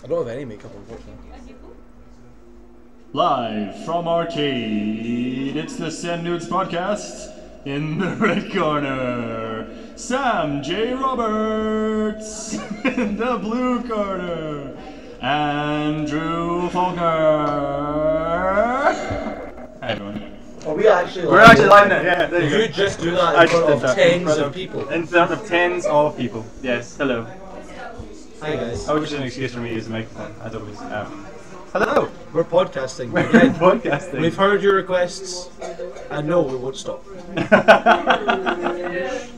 I don't have any makeup, unfortunately. Live from R-CADE, it's the Send Nudes podcast. In the red corner, Sam J. Roberts. In the blue corner, Andrew Faulkner. Hi everyone. Are we actually live? We're actually live now, yeah. There you You go. just do that in front of tens of people. In front of tens of people, yes. Hello. Hi guys. Oh, just an excuse for me to use the microphone, as always. Hello. We're podcasting. We're Again. podcasting. We've heard your requests, and no, we won't stop.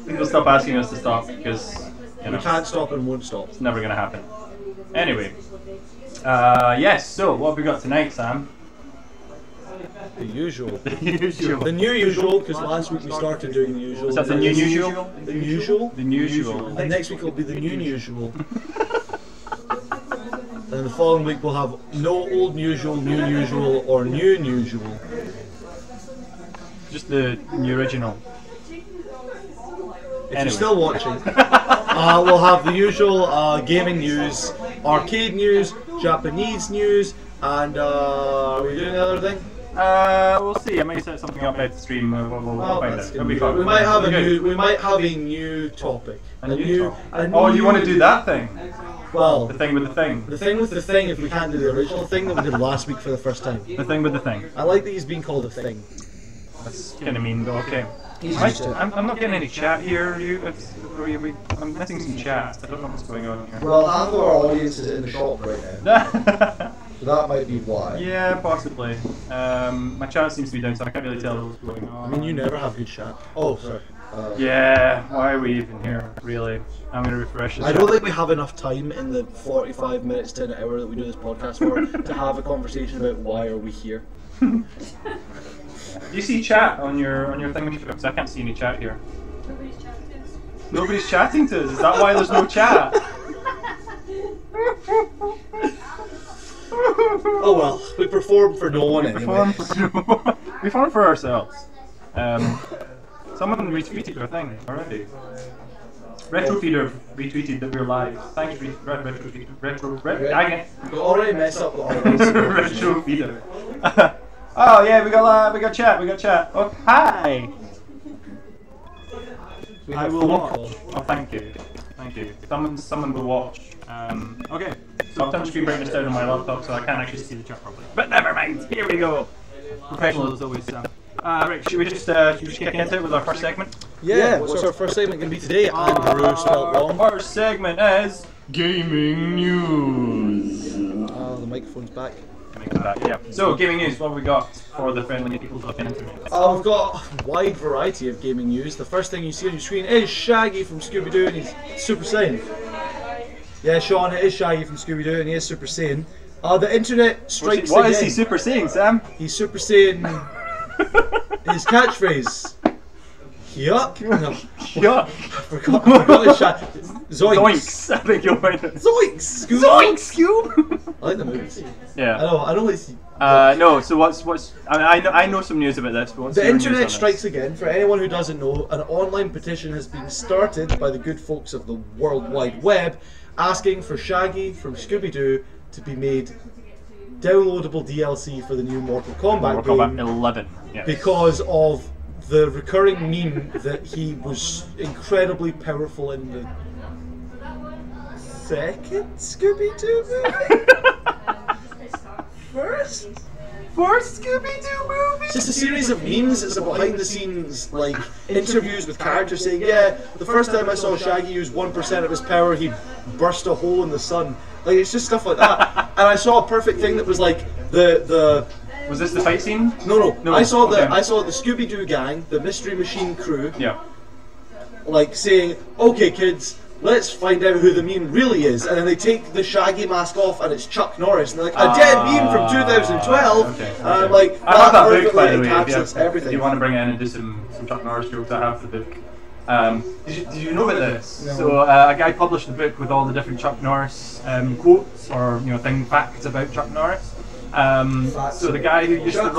People stop asking us to stop because We can't stop and won't stop. it's never going to happen. Anyway, yes. So what have we got tonight, Sam? The usual. The usual. The new usual, because last week we started doing the usual. Is that the new usual? The usual? The usual. And next week will be the new usual. And the following week we'll have no old usual, new usual, or new usual. Just the new original. If you're still watching, we'll have the usual gaming news, arcade news, Japanese news, and are we doing the other thing? We'll see. I might set something up at the stream. We'll find it. It'll be fun. We might have a new. We might have a new topic. A new topic. Oh, you want to do that thing? Well, The thing with the thing. the thing with the thing. If we can't do the original thing that we did last week for the first time. The thing with the thing. I like that he's being called a thing. That's kind of mean, but okay. He's used to it. I'm not getting any chat here. I'm missing some chat. I don't know what's going on here. Well, half of our audience is in the shop right now, so that might be why. Yeah, possibly. My chat seems to be down, so I can't really tell what's going on. I mean, you never have good chat. Oh, sorry. Yeah, why are we even here, really? I'm going to refresh this. I don't think we have enough time in the 45 minutes to an hour that we do this podcast for to have a conversation about why are we here. Do you see chat on your thing when you because I can't see any chat here. Nobody's chatting to us. Is that why there's no chat? Oh well, we perform for no one anyway. We perform for ourselves. Someone retweeted our thing already. Retrofeeder retweeted that we're live. Thanks, We already messed up the audience. Retrofeeder. Oh yeah, we got chat. Oh hi. We I have will phone watch. call. Oh, thank you. Someone will watch. Okay. So I've turned the screen brightness down on my laptop, so I can't actually see the chat properly. But never mind. Here we go. Professional as always, Sam. Right. Should we just kick into it with our first segment? Yeah, what's our first segment going to be today? Andrew spelled wrong. Our first segment is gaming news. The microphone's back. Yeah. So gaming news. What have we got for the friendly people looking into it? We've got a wide variety of gaming news. The first thing you see on your screen is Shaggy from Scooby-Doo and he's Super Saiyan. Yeah, Sean, it is Shaggy from Scooby-Doo and he is Super Saiyan. The internet strikes What again. is he super seeing, Sam? He's Super Saiyan. His catchphrase. Yuck. No, Yuck. I forgot his shot. Zoinks. I think you'll find it. Zoinks. Scoob. Zoinks, Scoob. I like the movies. Yeah. I don't like see. No. So what's? I know some news about this. But what's The your news on internet this? strikes again. For anyone who doesn't know, an online petition has been started by the good folks of the World Wide Web, asking for Shaggy from Scooby-Doo to be made downloadable DLC for the new Mortal Kombat Mortal game Kombat 11. Yes. because of the recurring meme that he was incredibly powerful in the second Scooby-Doo movie? First Scooby-Doo movie? It's just a series of memes. It's a behind-the-scenes like interviews with characters saying, "Yeah, the first time I saw Shaggy use 1% of his power, he burst a hole in the sun." Like it's just stuff like that. And I saw a perfect thing that was like the. Was this the fight scene? No. I saw okay. the Scooby-Doo gang, the Mystery Machine crew, Yeah. like saying, "Okay, kids, let's find out who the meme really is." And then they take the Shaggy mask off, and it's Chuck Norris, and they're like, "A dead meme from 2012." Okay. And I'm like, I have that book, perfectly by the way. encapsulates everything. If you want to bring it in and do some Chuck Norris jokes, I have the book. Did you know about this? No. So a guy published a book with all the different Chuck Norris quotes or facts about Chuck Norris. So the guy who used to run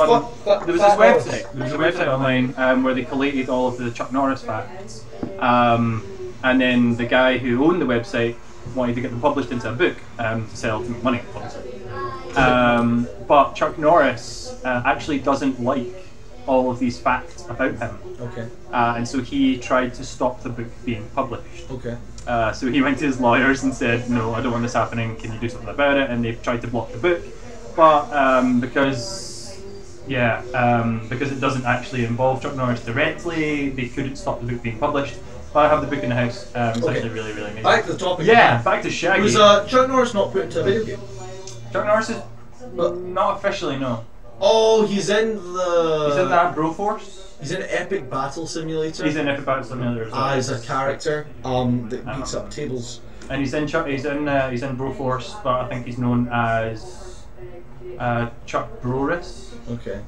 there was this website. There was a website online where they collated all of the Chuck Norris facts. And then the guy who owned the website wanted to get them published into a book to sell to make money, obviously. But Chuck Norris actually doesn't like all of these facts about him. Okay. And so he tried to stop the book being published. Okay. So he went to his lawyers and said, no, I don't want this happening, can you do something about it? And they've tried to block the book, but because it doesn't actually involve Chuck Norris directly, they couldn't stop the book being published. But I have the book in the house, it's actually really, really amazing. Back to the topic. Yeah, back to Shaggy. Was Chuck Norris not put into a video game? Chuck Norris is not officially, no. Oh, he's in that Broforce? He's in Epic Battle Simulator. He's in Epic Battle Simulator as well. As a character that beats up tables. And he's in Broforce, but I think he's known as Chuck Broris. Okay.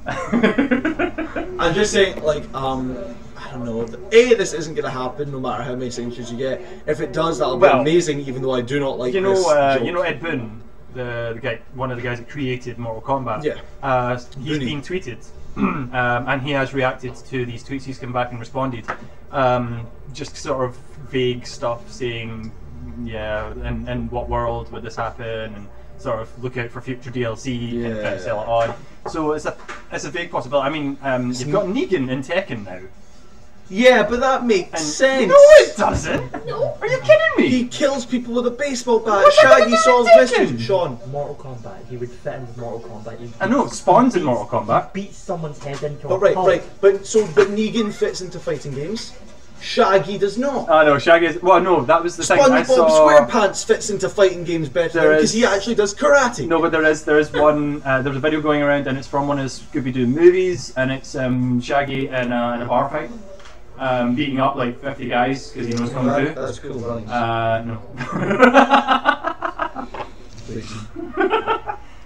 I'm just saying, like, I don't know. This isn't going to happen no matter how many signatures you get. If it does, that'll be amazing. Even though I do not like this joke. You know Ed Boon, the guy, one of the guys that created Mortal Kombat. Yeah. He's been tweeted, and he has reacted to these tweets. He's come back and responded, just sort of vague stuff saying, yeah, in what world would this happen, and sort of look out for future DLC and try to sell it on. So it's a vague possibility. I mean, you've got Negan in Tekken now. Yeah, but that makes sense. No, it doesn't. No. Are you kidding me? He kills people with a baseball bat. Shaggy solves mysteries. Sean. Mortal Kombat. He would fit into Mortal Kombat. I know. Spawn's in Mortal Kombat. Beat someone's head into a pulp. Right. But Negan fits into fighting games. Shaggy does not. No, Shaggy is. Well, no, that was the thing. SpongeBob SquarePants fits into fighting games better because he actually does karate. No, but there is one. There's a video going around, and it's from one of the Scooby-Doo movies, and it's Shaggy in a bar fight, beating up like 50 guys because he knows kung fu. That's cool, running. No.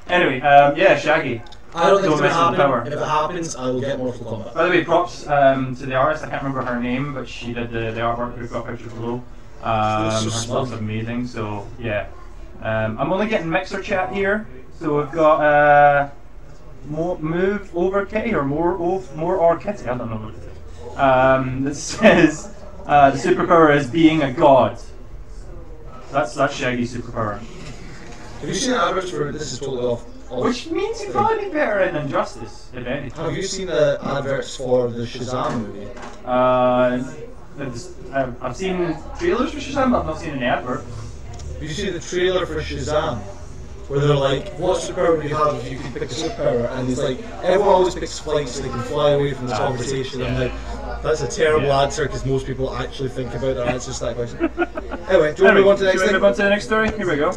Anyway, yeah, Shaggy. I don't think it's going to happen. If it happens, I will get Mortal Kombat. By the way, props to the artist. I can't remember her name, but she did the artwork. We've got pictures below. Her stuff's amazing. So yeah, I'm only getting mixer chat here. So we've got move over Kitty or more or Kitty. I don't know what it is. This says the superpower is being a god. That's Shaggy's superpower. Have you seen adverts for this? Is totally off. Which means you'd probably be better in Injustice, if anything. Have you seen the adverts for the Shazam movie? I've seen trailers for Shazam, but I've not seen any advert. Did you see the trailer for Shazam? Where they're like, what superpower would you have if you could pick a superpower? And he's like, everyone always picks flight so they can fly away from this conversation. I'm like, that's a terrible answer because most people actually think about their answers to that question. Anyway, do you want to move on to the next thing? Move on to the next story? Here we go.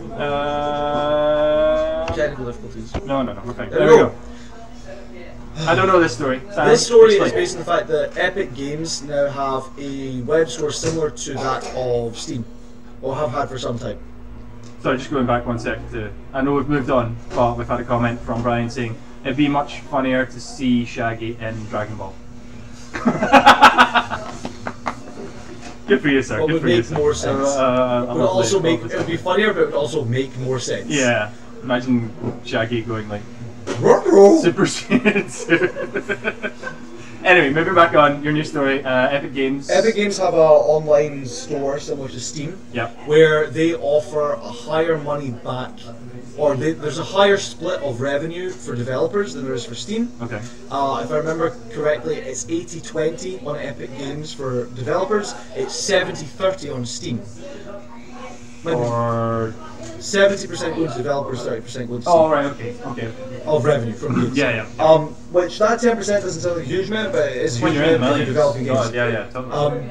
Technical difficulties. No, we're fine. There we go. I don't know this story. This story is based on the fact that Epic Games now have a web store similar to that of Steam, or have had for some time. Sorry, just going back 1 sec I know we've moved on, but we've had a comment from Brian saying it'd be much funnier to see Shaggy in Dragon Ball. Good for you, sir. Well, good for make more sense. It would be funnier, but it would also make more sense. Yeah. Imagine Shaggy going like super shit. Anyway, moving back on your new story, Epic Games. Epic Games have an online store similar to Steam, where they offer a higher money back, or there's a higher split of revenue for developers than there is for Steam. Okay. If I remember correctly, it's 80-20 on Epic Games for developers. It's 70-30 on Steam. Or 70% going to developers, 30% going to Steam. Oh, right, okay. Of revenue from games. Yeah. Which that 10% doesn't sound like a huge amount, but it's a huge amount if you're developing games. Yeah, totally.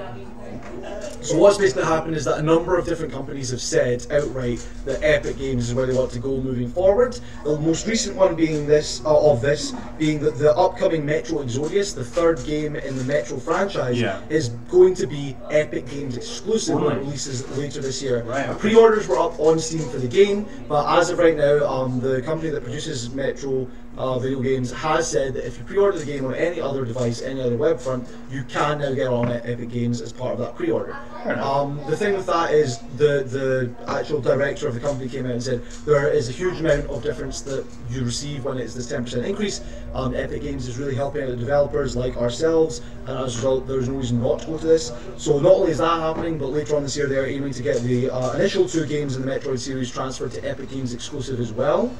So what's basically happened is that a number of different companies have said outright that Epic Games is where they want to go moving forward. The most recent one being being that the upcoming Metro Exodus, the third game in the Metro franchise, is going to be Epic Games exclusive when it releases later this year. Right, Pre-orders were up on Steam for the game, but as of right now, the company that produces Metro Video Games has said that if you pre-order the game on any other device, any other web front, you can now get on Epic Games as part of that pre-order. The thing with that is the actual director of the company came out and said there is a huge amount of difference that you receive when it's this 10% increase. Epic Games is really helping out the developers like ourselves, and as a result there's no reason not to go to this. So not only is that happening, but later on this year they're aiming to get the initial 2 games in the Metroid series transferred to Epic Games exclusive as well.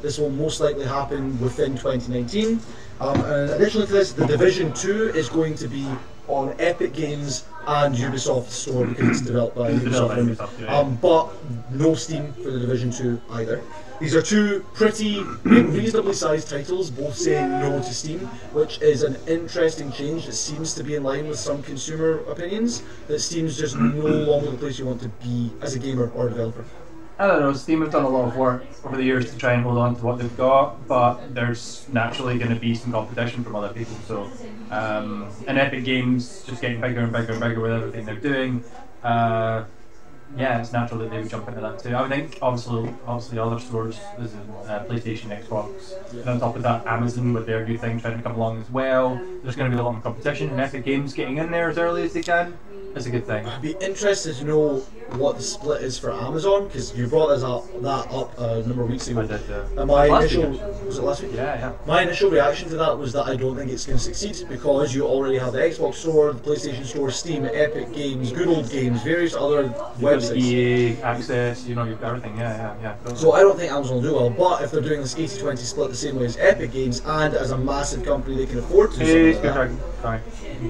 This will most likely happen within 2019. And additionally to this, the Division 2 is going to be on Epic Games and Ubisoft Store because it's developed by Ubisoft, but no Steam for the Division 2 either. These are 2 pretty reasonably sized titles, both saying no to Steam, which is an interesting change that seems to be in line with some consumer opinions, that Steam's just no longer the place you want to be as a gamer or a developer. I don't know, Steam have done a lot of work over the years to try and hold on to what they've got, but there's naturally going to be some competition from other people, so and Epic Games just getting bigger and bigger and bigger with everything they're doing, yeah, it's natural that they would jump into that too. I would think obviously other stores, there's PlayStation, Xbox, and on top of that Amazon with their new thing trying to come along as well. There's going to be a lot more competition, and Epic Games getting in there as early as they can is a good thing. I'd be interested to know what the split is for Amazon, because you brought that up a number of weeks ago. I did, and my last initial week. was it last week? Yeah. My initial reaction to that was that I don't think it's going to succeed, because you already have the Xbox Store, the PlayStation Store, Steam, Epic Games, Good Old Games, various other websites. EA access, you know, you've got everything. Yeah. So I don't think Amazon will do well, but if they're doing this 80-20 split the same way as Epic Games, and as a massive company they can afford to do something like that,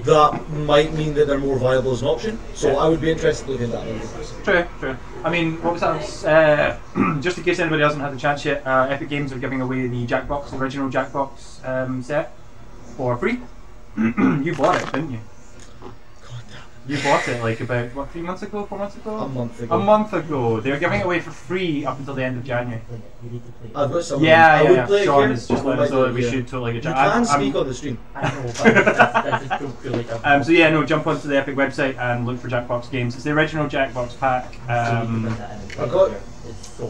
that might mean that they're more viable as an option. So I would be interested to look into that. True. I mean, what was that? Just in case anybody hasn't had the chance yet, Epic Games are giving away the Jackbox, the original Jackbox set for free. You bought it, didn't you? You bought it like about, what, 3 months ago, 4 months ago? A month ago. A month ago. They're giving it away for free up until the end of January. I've got some. Yeah. Sean is just letting us know that we should totally get You can speak on the stream. I know, but I just don't feel like I'm... So yeah, no, jump onto the Epic website and look for Jackbox games. It's the original Jackbox pack. I got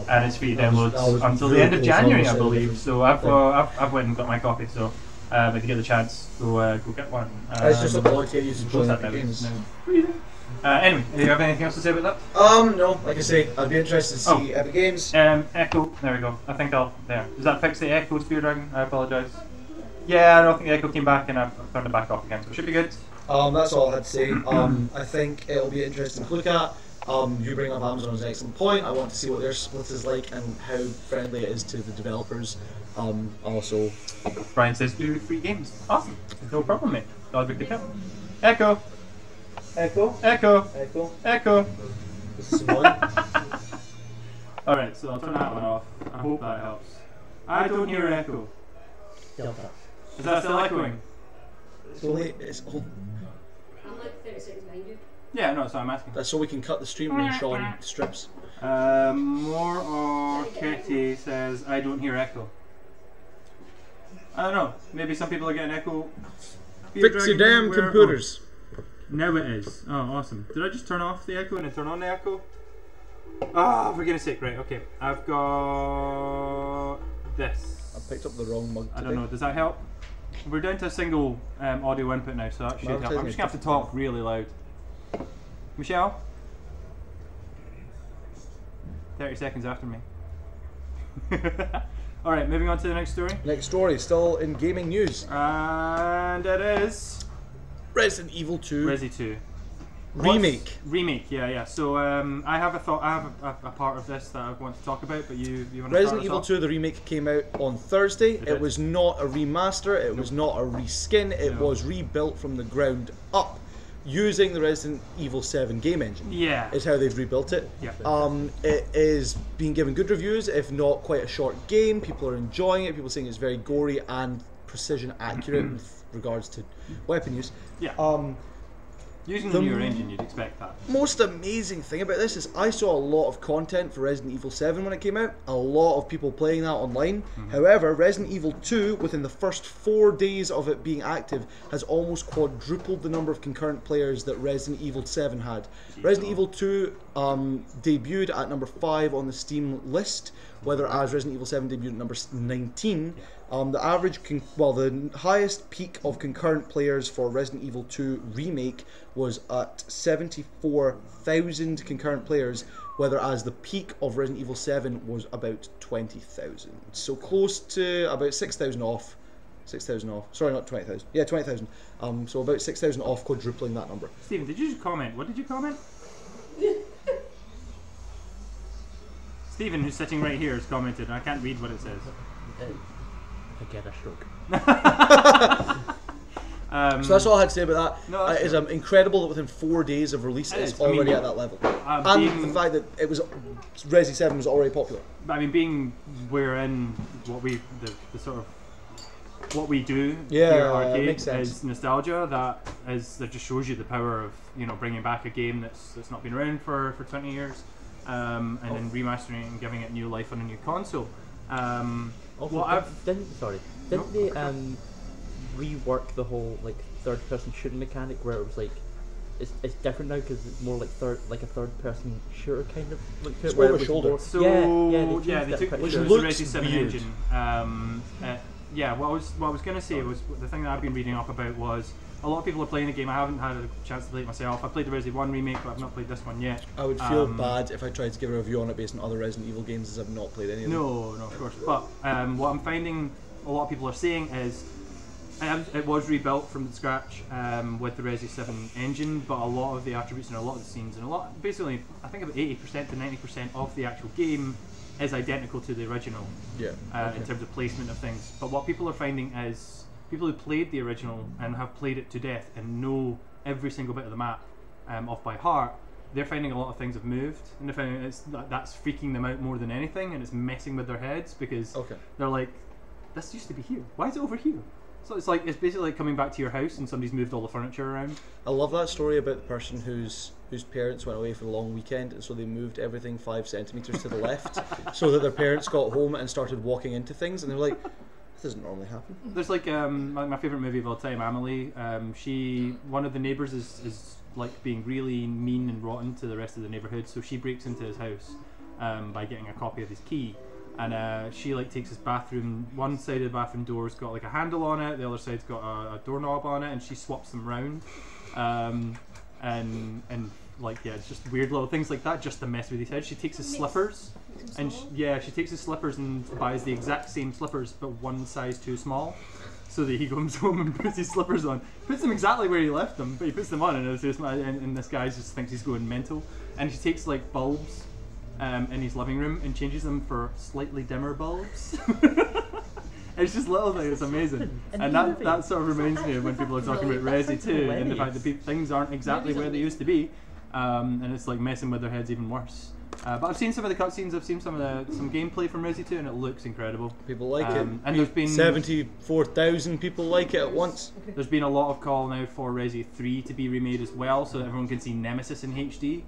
and it's free downloads until the end of January, I believe. So I've went and got my copy. So if you get the chance, go get one. It's just a quality use of join Epic Games. Anyway, do you have anything else to say about that? No. Like I say, I'd be interested to see Epic Games. Echo. There we go. I think there. Does that fix the Echo, Spear Dragon? I apologise. Yeah, I don't think the Echo came back, and I've turned it back off again, so it should be good. That's all I had to say. I think it'll be interesting to look at. You bring up Amazon as an excellent point. I want to see what their split is like and how friendly it is to the developers. Also, Brian says do free games. Awesome. No problem, mate. That'll be good. Echo. this is annoying. Alright, so I'll turn that one off. I hope that helps. I don't hear echo. Delta. Is that still echoing? It's only. I'm like 30 seconds behind you. Yeah, no, so I'm asking. That's so we can cut the stream when Sean strips. More or Ketty says, I don't hear echo. I don't know, maybe some people are getting echo. Fix your damn computers. Now it is. Oh, awesome. Did I just turn off the echo and then turn on the echo? Ah, for goodness sake, right, okay. I've got this. I picked up the wrong mug today. I don't know, does that help? We're down to a single audio input now, so that should help. I'm just going to have to talk really loud. Michelle? 30 seconds after me. Alright, moving on to the next story. Next story, still in gaming news. And it is... Resident Evil 2 Resi 2. Remake. Remake, yeah. So I have a part of this that I want to talk about, but you want to Resident Evil 2, the remake came out on Thursday. It was not a remaster, it was not a reskin, it was rebuilt from the ground up using the Resident Evil 7 game engine. Yeah. Is how they've rebuilt it. Yeah. It is being given good reviews, if not quite a short game. People are enjoying it, people saying it's very gory and precision accurate with regards to weapon use. Yeah. Using the newer engine, you'd expect that. Most amazing thing about this is I saw a lot of content for Resident Evil 7 when it came out. A lot of people playing that online. However, Resident Evil 2, within the first 4 days of it being active, has almost quadrupled the number of concurrent players that Resident Evil 7 had. Resident Evil 2 debuted at number 5 on the Steam list whereas Resident Evil 7 debuted at number 19. The average, the highest peak of concurrent players for Resident Evil 2 Remake was at 74,000 concurrent players, whereas the peak of Resident Evil 7 was about 20,000. So close to about 6,000 off. 6,000 off. Sorry, not 20,000. Yeah, 20,000. So about 6,000 off, quadrupling that number. Stephen, did you just comment? What did you comment? Stephen, who's sitting right here, has commented, and I can't read what it says. I get a stroke. So that's all I had to say about that. No, It is incredible that within 4 days of release, it's already at that level. And the fact that it was Resi 7 was already popular. I mean, being we're in what we the sort of what we do here at R-CADE makes sense. is nostalgia. That just shows you the power of bringing back a game that's not been around for 20 years, and then remastering it and giving it new life on a new console. Didn't they rework the whole like third-person shooting mechanic where it was like it's different now because it's more like a third-person shooter kind of look to it. It's over the shoulder. So they took which the looks Resi 7 weird. engine. What I was going to say was the thing that I've been reading up about was a lot of people are playing the game. I haven't had a chance to play it myself. I played the Resi 1 remake, but I've not played this one yet. I would feel bad if I tried to give a review on it based on other Resident Evil games, as I've not played any of them. No, of course. But what I'm finding a lot of people are saying is it was rebuilt from scratch with the Resi 7 engine, but a lot of the attributes and a lot of the scenes and basically I think about 80% to 90% of the actual game is identical to the original. Yeah. In terms of placement of things. But what people are finding is people who played the original and have played it to death and know every single bit of the map off by heart, they're finding a lot of things have moved, and they're finding that's freaking them out more than anything, and it's messing with their heads because they're like, this used to be here. Why is it over here? So it's basically like coming back to your house and somebody's moved all the furniture around. I love that story about the person whose parents went away for the long weekend, and so they moved everything 5 centimeters to the left, so that their parents got home and started walking into things, and they're like, "This doesn't normally happen." There's like my favorite movie of all time, Amelie. One of the neighbors is like being really mean and rotten to the rest of the neighborhood, so she breaks into his house by getting a copy of his key. And she like takes his bathroom. One side of the bathroom door's got like a handle on it. The other side's got a doorknob on it, and she swaps them round. And it's just weird little things like that just to mess with his head. She takes his slippers, and she takes his slippers and buys the exact same slippers but one size too small, so that he comes home and puts his slippers on, puts them exactly where he left them, but he puts them on, and this guy just thinks he's going mental. And she takes like bulbs in his living room and changes them for slightly dimmer bulbs. It's just little things, it's amazing. And that sort of reminds me of when people are talking about Resi 2 and the fact that things aren't exactly where they used to be, and it's like messing with their heads even worse. But I've seen some of the cutscenes, I've seen some gameplay from Resi 2, and it looks incredible. People like it. And there's been 74,000 people like it at once. There's been a lot of call now for Resi 3 to be remade as well, so that everyone can see Nemesis in HD,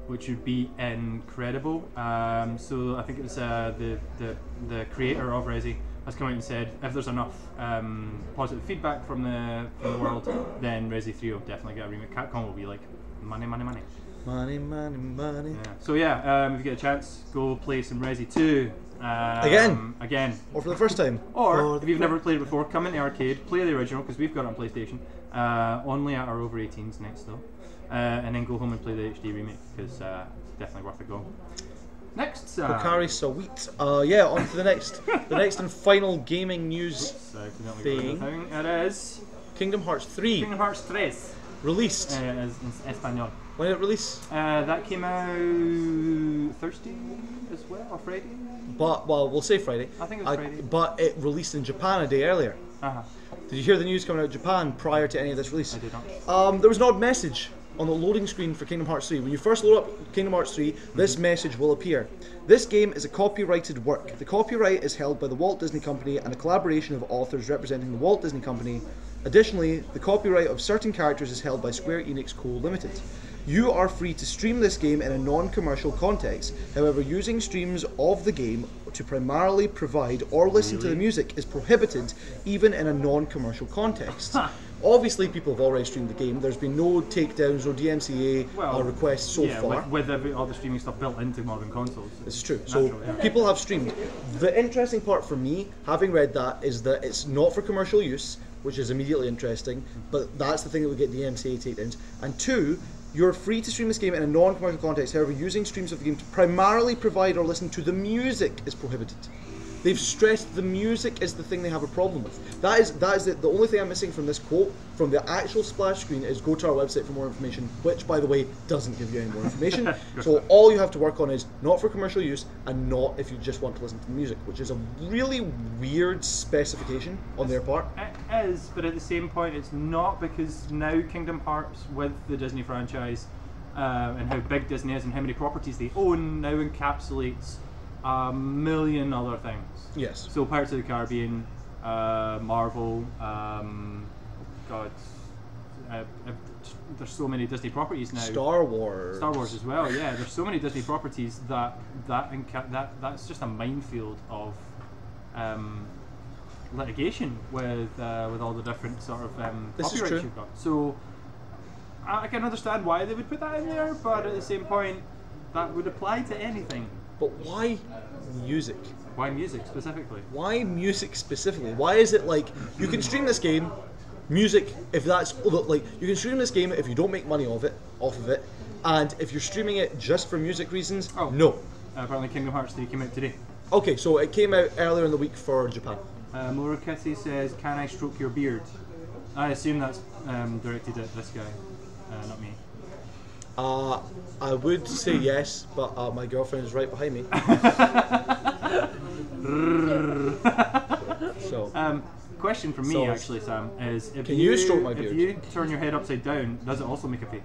which would be incredible. So I think it was the creator of Resi has come out and said if there's enough positive feedback from the world, then Resi 3 will definitely get a remake. Capcom will be like, money. Money. Yeah. So if you get a chance, go play some Resi 2. Again. Or for the first time. Or if you've never played it before, come into R-CADE, play the original, because we've got it on PlayStation. Only at our over 18s next though. And then go home and play the HD remake, because it's definitely worth a go. Next, Pocari Sweet. On to the next and final gaming news thing. It is Kingdom Hearts 3. Kingdom Hearts 3. Released. In Espanol. When did it release? That came out Thursday as well, or Friday? We'll say Friday. I think it was Friday. But it released in Japan a day earlier. Did you hear the news coming out of Japan prior to any of this release? I did not. There was an odd message on the loading screen for Kingdom Hearts 3. When you first load up Kingdom Hearts 3, this message will appear. This game is a copyrighted work. The copyright is held by the Walt Disney Company and a collaboration of authors representing the Walt Disney Company. Additionally, the copyright of certain characters is held by Square Enix Co. Limited. You are free to stream this game in a non-commercial context. However, using streams of the game to primarily provide or listen to the music is prohibited even in a non-commercial context. Obviously, people have already streamed the game. There's been no takedowns, no DMCA requests so far. With all the streaming stuff built into modern consoles. This is true. Natural, So yeah. people have streamed. The interesting part for me, having read that, is that it's not for commercial use, which is immediately interesting. But that's the thing that would get DMCA takedowns. And two, you're free to stream this game in a non-commercial context. However, using streams of the game to primarily provide or listen to the music is prohibited. They've stressed the music is the thing they have a problem with. That is the only thing I'm missing from this quote. From the actual splash screen is go to our website for more information, which, by the way, doesn't give you any more information. So all you have to work on is not for commercial use and not if you just want to listen to the music, which is a really weird specification on their part. It is, but at the same point, it's not, because now Kingdom Hearts, with the Disney franchise and how big Disney is and how many properties they own, now encapsulates a million other things. Yes. So Pirates of the Caribbean, Marvel, there's so many Disney properties now. Star Wars as well. Yeah, there's so many Disney properties that's just a minefield of litigation with all the different sort of This is copyrights true. you've got. So I can understand why they would put that in there, but at the same point, that would apply to anything. But why music? Why music specifically? Why music specifically? Why is it like you can stream this game, music if that's like you can stream this game if you don't make money off of it, and if you're streaming it just for music reasons, no. Apparently Kingdom Hearts 3 came out today. Okay, so it came out earlier in the week for Japan. Murakami says, "Can I stroke your beard?" I assume that's directed at this guy, not me. I would say yes, but my girlfriend is right behind me. So, question for me actually, Sam, is if Can you stroke my beard? If you turn your head upside down, does it also make a face?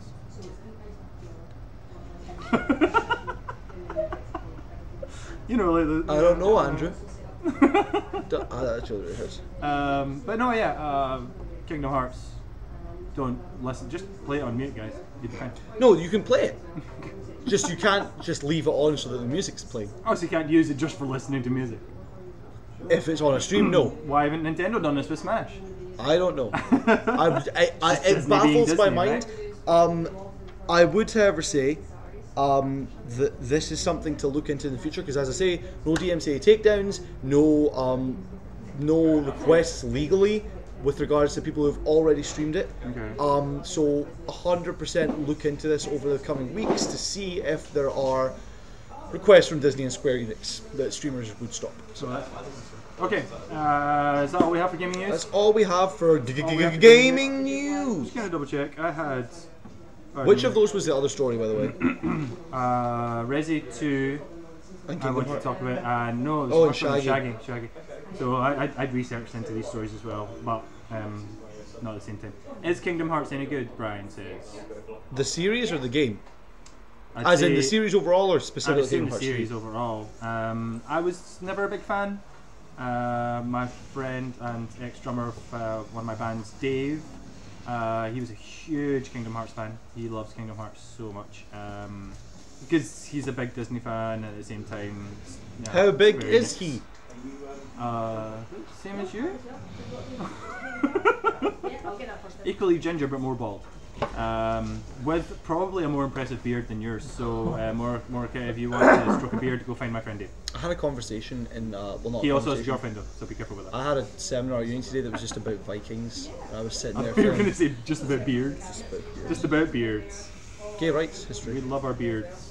You know, like the, I don't know, Andrew. That actually really hurts. but no, yeah, Kingdom Hearts. Don't listen. Just play it on mute, guys. You'd be fine. No, you can play it. Just you can't just leave it on so that the music's playing. Oh, so you can't use it just for listening to music. If it's on a stream, no. Why haven't Nintendo done this with Smash? I don't know. It Disney baffles being my Disney, mind. I would, however, say that this is something to look into in the future because, as I say, no DMCA takedowns, no requests legally with regards to people who've already streamed it. Okay. So 100% look into this over the coming weeks to see if there are requests from Disney and Square Enix that streamers would stop. So that's okay. Is that all we have for gaming news? That's all we have for gaming news. Just gonna double check. I had. Which of those was the other story, by the way? Resi 2. And I Kingdom wanted to Hearts. talk about. No, the Oh, and first one was Shaggy. Shaggy. So I'd researched into these stories as well, but not at the same time. Is Kingdom Hearts any good? Brian says. The series or the game? I'd As in say- the series overall or I've specifically seen Kingdom the Hearts series 3? overall. I was never a big fan. My friend and ex-drummer of one of my bands, Dave, he was a huge Kingdom Hearts fan. He loves Kingdom Hearts so much. Because he's a big Disney fan at the same time. Yeah, How big Square is Enix. he? Same as you? Yeah, I'll get that first. Equally ginger but more bald. With probably a more impressive beard than yours. So, Morika, if you want to stroke a beard, go find my friend Dave. I had a conversation in, well, not He a also has a conversation. girlfriend though, so be careful with that. I had a seminar at uni today that was just about Vikings. And I was sitting there You're feeling going to say just about beards. just about beards. Just about beards. Gay rights We history. love our beards.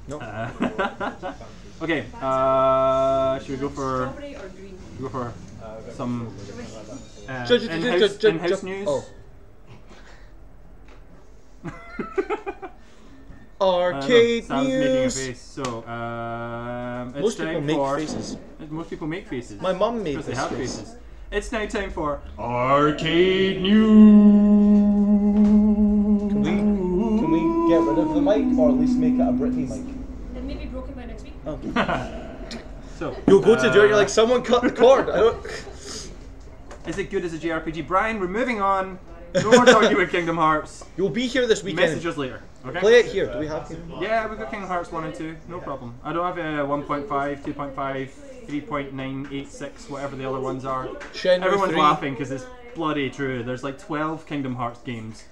No. Okay, should we go for Strawberry or green? some Ju- in-house news? Oh. I don't know, Arcade Sam's making a news. face. So it's Most time people make for faces. Most people make faces. My mum made because they this have face. faces. It's now time for Arcade News. Can we get rid of the mic or at least make it a Britney mic? It may be broken by next week. Okay. So You'll go to do it. You're like, someone cut the cord. I don't. is it good as a JRPG? Brian, we're moving on. No more talking about Kingdom Hearts. You'll be here this weekend. Message us later. Okay. Play it here. Do we have Kingdom Hearts? Yeah, we've got Kingdom Hearts 1 and 2, no problem. I don't have 1.5, 2.5, 3.986, whatever the other ones are. Shenmue Everyone's 3. laughing because it's bloody true. There's like 12 Kingdom Hearts games,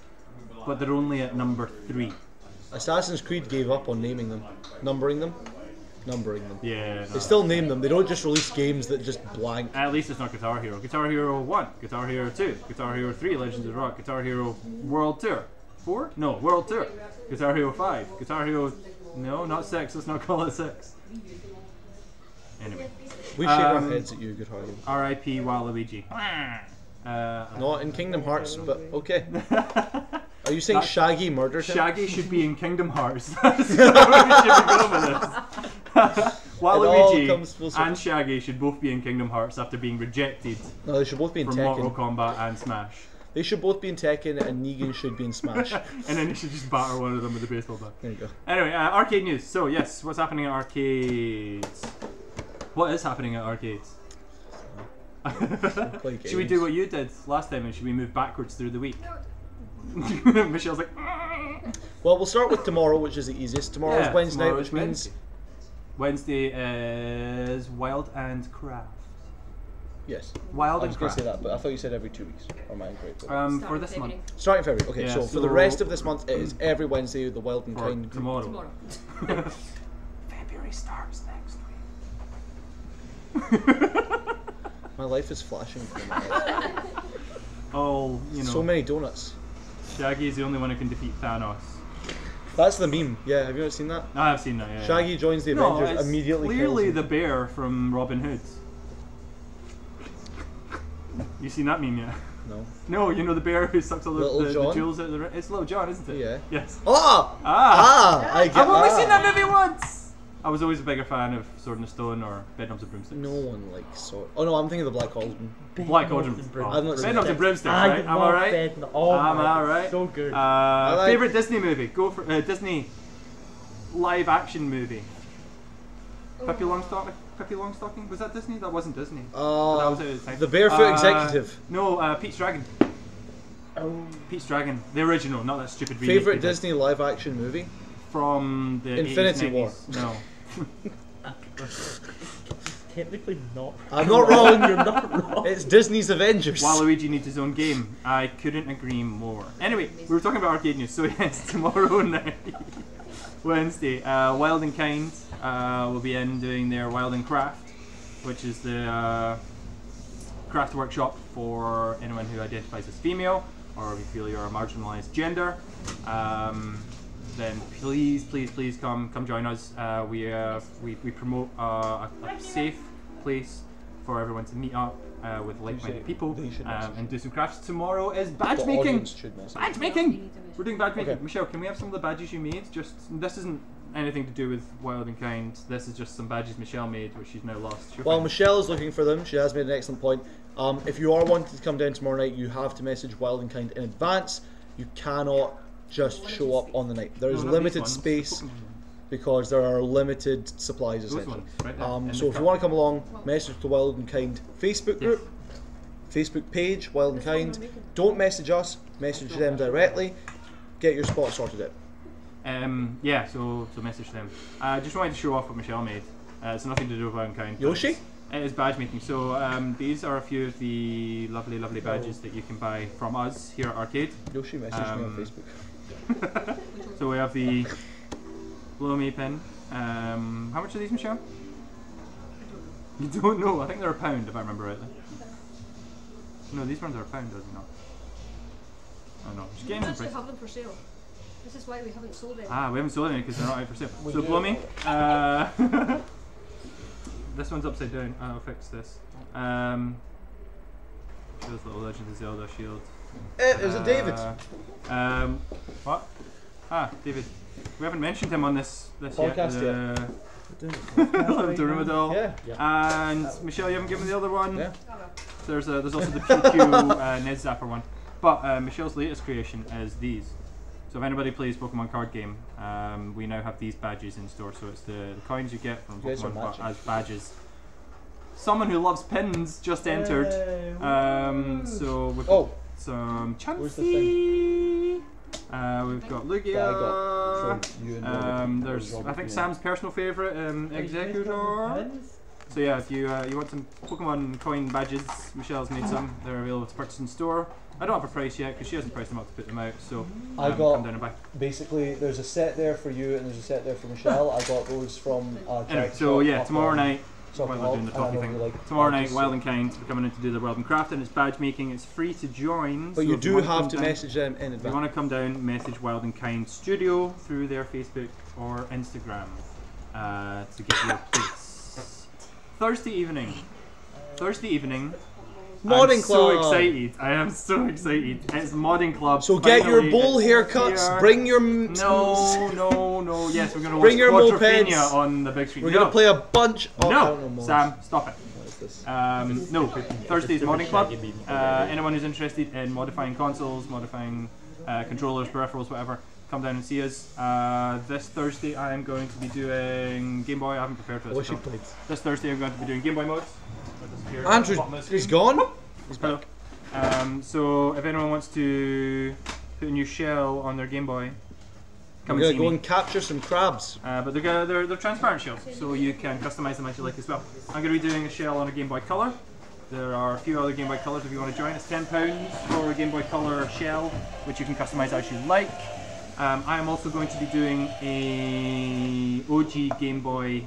but they're only at number 3. Assassin's Creed gave up on naming them, numbering them. Yeah. They still name them. They don't just release games that just blank. At least it's not Guitar Hero. Guitar Hero 1, Guitar Hero 2, Guitar Hero 3, Legends of Rock, Guitar Hero World Tour. 4? No, World Tour. Guitar Hero 5, Guitar Hero... No, not 6, let's not call it 6. Anyway. We shake our heads at you, Guitar Hero. R.I.P. Waluigi. Not in Kingdom Hearts, but okay. Are you saying Shaggy murdered him? Shaggy should be in Kingdom Hearts. That's where we should be going with this. Waluigi and Shaggy should both be in Kingdom Hearts after being rejected No, they should both be in from Tekken. Mortal Kombat and Smash. They should both be in Tekken, and Negan should be in Smash. And then you should just batter one of them with a baseball bat. There you go. Anyway, arcade news. So yes, what's happening at arcades? What is happening at arcades? Should we do what you did last time, and should we move backwards through the week? Michelle's like. Well, we'll start with tomorrow, which is the easiest. Tomorrow is Wednesday night, which means Wednesday is Wild and Craft. yes. Wild I and was going to Craft. say that, but I thought you said every 2 weeks. Or am I incorrect? For this month. Starting February. Okay, Yeah, so for the rest of this month, it is every Wednesday the Wild and For Kind. tomorrow. February starts next week. My life is flashing. From my head. Oh, you know. So many donuts. Shaggy is the only one who can defeat Thanos. That's the meme. Yeah, have you not seen that? I have seen that. Yeah. Shaggy joins the No, Avengers, it's immediately clearly kills the him. bear from Robin Hood. You seen that meme yet? No. No, you know the bear who sucks all Little the John? jewels out of the It's Little John, isn't it? Yeah. Yes. Ah! Ah! I get I've only that. seen that movie once! I was always a bigger fan of Sword in the Stone or Bedknobs and Broomsticks. No one likes sword. Oh no, I'm thinking of the Black Cauldron. Black Cauldron. I've not seen Bedknobs that. and Broomsticks, I right? Am I love right? Oh Am my I God, right? so good. like- Favorite Disney movie? Go for Disney live action movie. Pippi Longstocking? Was that Disney? That wasn't Disney. That was it at the time. The Barefoot Executive. No, Pete's Dragon. Pete's Dragon, the original, not that stupid remake. Favorite they did. Disney live action movie? From the Infinity 80s, War. 90s. No. Technically not. I'm not wrong. You're not wrong. It's Disney's Avengers. Waluigi needs his own game. I couldn't agree more. Anyway, we were talking about arcade news, so yes, tomorrow night, Wednesday, Wild and Kind will be in doing their Wild and Craft, which is the craft workshop for anyone who identifies as female, or if you feel you're a marginalised gender. Then please come join us. We promote a safe place for everyone to meet up with like-minded people and do some crafts. Tomorrow is badge The making. audience should message. Badge making. We're doing badge making. Okay. Michelle, can we have some of the badges you made? Just this isn't anything to do with Wild and Kind. This is just some badges Michelle made, which she's now lost. She'll While find- Michelle is looking for them, she has made an excellent point. If you are wanting to come down tomorrow night, you have to message Wild and Kind in advance. You cannot just show up on the night. There is No, not these limited ones. space because there are limited supplies Those essentially. ones, right there, in So the if you front. want to come along, message the Wild and Kind Facebook group, Facebook page, Wild and Kind. Don't message us, message them directly. Get your spot sorted out. Yeah, so message them. Just wanted to show off what Michelle made. It's nothing to do with Wild and Kind. but Yoshi? It is badge making. So these are a few of the lovely badges that you can buy from us here at Arcade. Yoshi messaged me on Facebook. So we have the Blow Me pin. How much are these, Michelle? You don't know. I think they're £1 if I remember rightly. No, these ones are £1, does it not? Oh no, just We getting them actually price. have them for sale. This is why we haven't sold any. Ah, we haven't sold any because they're not out for sale. So Blow Me. This one's upside down. I'll fix this. Shows little Legend of Zelda shield. It was a David. What? Ah, David. We haven't mentioned him on this Podcast yet. The Rumadol. Yeah. And Michelle, you haven't given me the other one. Yeah. There's also the PQ Ned Zapper one. But Michelle's latest creation is these. So if anybody plays Pokemon card game, we now have these badges in store. So it's the coins you get from You guys are Pokemon but matching. as badges. Someone who loves pins just entered. So we've got some Where's the Chansey. We've got That I got Lugia. from you and Robert. There's I think Sam's personal favourite, Executor. So yeah, if you you want some Pokemon coin badges, Michelle's made some. They're available to purchase in store. I don't have a price yet because she hasn't priced them up to put them out. So I come got down and buy. basically there's a set there for you and there's a set there for Michelle. I got those from Anyway, so yeah, tomorrow night. Soccer While we're doing the Hall, talking and I thing. know you like Tomorrow night, badges, Wild so- and Kind are coming in to do the Wild and Crafting. It's badge making. It's free to join. But so you if do wanna have come to down- message them in If you advance. want to come down, message Wild and Kind Studio through their Facebook or Instagram to get your place. Thursday evening. Modding I'm so Club. excited. I am so excited. It's Modding Club. So get your Finally, bowl it's haircuts, here. bring your No. Yes, we're gonna Bring watch your Quadrophenia mopeds. on the big screen. We're No. gonna play a bunch of I don't know, No, mods. Sam, stop it. What is this? No, Thursday's Modding Club. Anyone who's interested in modifying consoles, modifying controllers, peripherals, whatever, come down and see us. This Thursday I am going to be doing Game Boy. I haven't prepared for I this. wish you at all. played. This Thursday I'm going to be doing Game Boy modes. Andrew, he's gone. He's back. So if anyone wants to put a new shell on their Game Boy, come We're and gonna see go me. and capture some crabs. But they're transparent shells, so you can customize them as you like as well. I'm going to be doing a shell on a Game Boy Color. There are a few other Game Boy Colors if you want to join. It's £10 for a Game Boy Color shell, which you can customize as you like. I am also going to be doing a OG Game Boy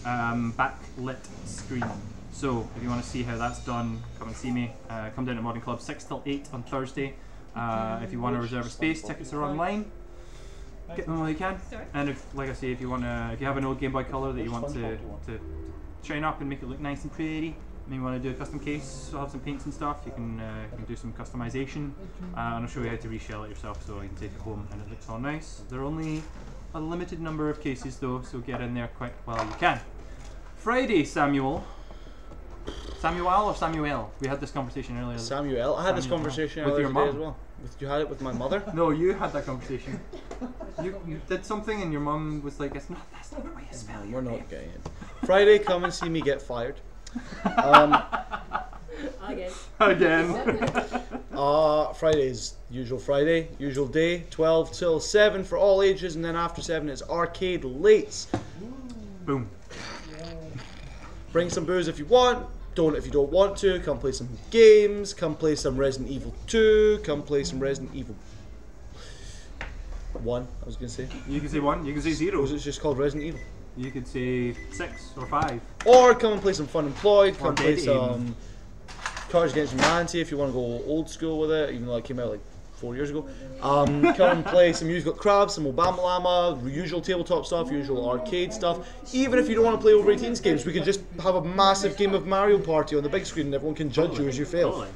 backlit screen. So if you want to see how that's done, come and see me. Come down to Modding Club 6 till 8 on Thursday. If you want to reserve a space, tickets are online. Get them while you can. And if, like I say, if you have an old Game Boy Color that you want to shine up and make it look nice and pretty, and you want to do a custom case, so have some paints and stuff, you can do some customization. And I'll show you how to reshell it yourself, so you can take it home and it looks all nice. There are only a limited number of cases though, so get in there quick while you can. Friday, Samuel or Samuel? We had this conversation earlier. Samuel, I had this Samuel. conversation With earlier your today mum. as well. You had it with my mother. No, you had that conversation. you did something and your mum was like, that's not the way you spell We're your name. not getting it. Friday, come and see me get fired. Again. Friday's usual Friday, usual day, 12 till 7 for all ages, and then after 7 it's arcade lates. Boom. Bring some booze if you want, don't if you don't want to, come play some games, come play some Resident Evil 2, come play some Resident Evil 1, I was going to say. You can say 1, you can say 0. Or was it just called Resident Evil? You could say 6 or 5. Or come and play some Fun Employed, come Or play Dead some Cards Against Humanity if you want to go old school with it, even though it came out like 4 years ago. Come and play some You've Got Crabs, some Obama Llama, usual tabletop stuff, usual arcade stuff. Even if you don't want to play over 18s games, we could just have a massive game of Mario Party on the big screen and everyone can judge you as you fail. Totally.